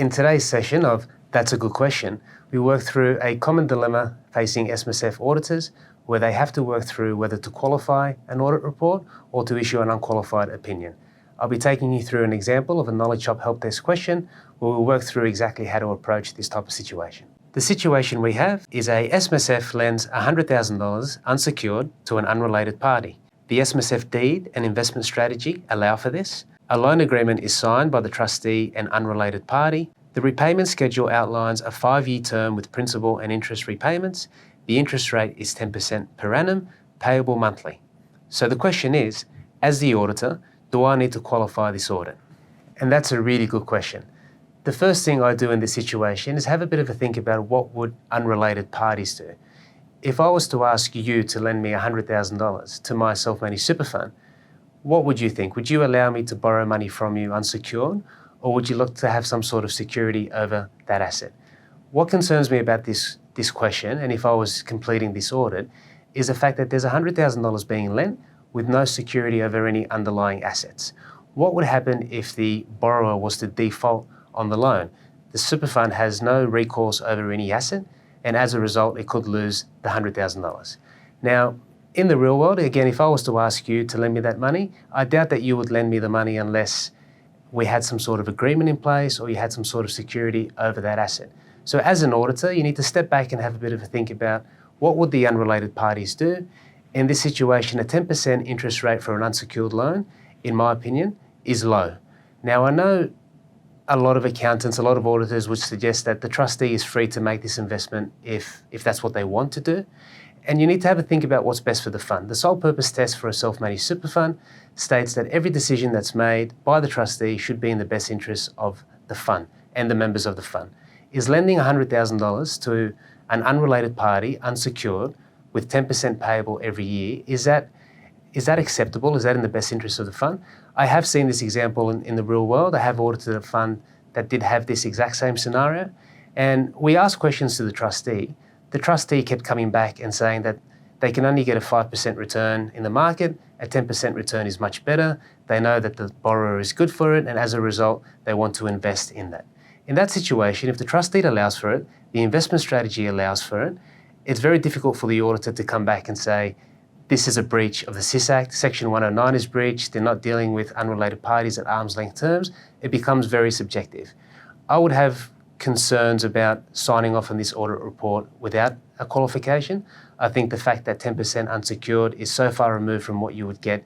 In today's session of That's a Good Question, we work through a common dilemma facing SMSF auditors where they have to work through whether to qualify an audit report or to issue an unqualified opinion. I'll be taking you through an example of a Knowledge Shop help desk question where we'll work through exactly how to approach this type of situation. The situation we have is a SMSF lends $100,000 unsecured to an unrelated party. The SMSF deed and investment strategy allow for this. A loan agreement is signed by the trustee and unrelated party. The repayment schedule outlines a 5-year term with principal and interest repayments. The interest rate is 10% per annum, payable monthly. So the question is, as the auditor, do I need to qualify this audit? And that's a really good question. The first thing I do in this situation is have a bit of a think about what would unrelated parties do. If I was to ask you to lend me $100,000 to my self-managed super fund, what would you think? Would you allow me to borrow money from you unsecured, or would you look to have some sort of security over that asset? What concerns me about this question, and if I was completing this audit, is the fact that there's $100,000 being lent with no security over any underlying assets. What would happen if the borrower was to default on the loan? The super fund has no recourse over any asset, and as a result, it could lose the $100,000. Now, in the real world, again, if I was to ask you to lend me that money, I doubt that you would lend me the money unless we had some sort of agreement in place or you had some sort of security over that asset. So as an auditor, you need to step back and have a bit of a think about what would the unrelated parties do. In this situation, a 10% interest rate for an unsecured loan, in my opinion, is low. Now, I know a lot of accountants, a lot of auditors would suggest that the trustee is free to make this investment if that's what they want to do. And you need to have a think about what's best for the fund. The sole purpose test for a self-managed super fund states that every decision that's made by the trustee should be in the best interest of the fund and the members of the fund. Is lending $100,000 to an unrelated party, unsecured, with 10% payable every year, is that acceptable? Is that in the best interest of the fund? I have seen this example in the real world. I have audited a fund that did have this exact same scenario. And we asked questions to the trustee. The trustee kept coming back and saying that they can only get a 5% return in the market. A 10% return is much better. They know that the borrower is good for it, and as a result, they want to invest in that. In that situation, if the trustee allows for it, the investment strategy allows for it, it's very difficult for the auditor to come back and say, this is a breach of the SIS Act, Section 109 is breached, they're not dealing with unrelated parties at arm's length terms. It becomes very subjective. I would have concerns about signing off on this audit report without a qualification. I think the fact that 10% unsecured is so far removed from what you would get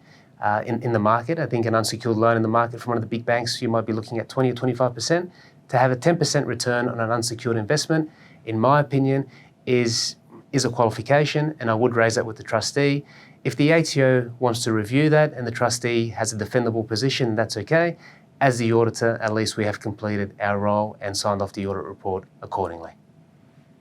in the market. I think an unsecured loan in the market from one of the big banks, you might be looking at 20 or 25%. To have a 10% return on an unsecured investment, in my opinion, is a qualification, and I would raise that with the trustee. If the ATO wants to review that and the trustee has a defendable position, that's okay. As the auditor, at least we have completed our role and signed off the audit report accordingly.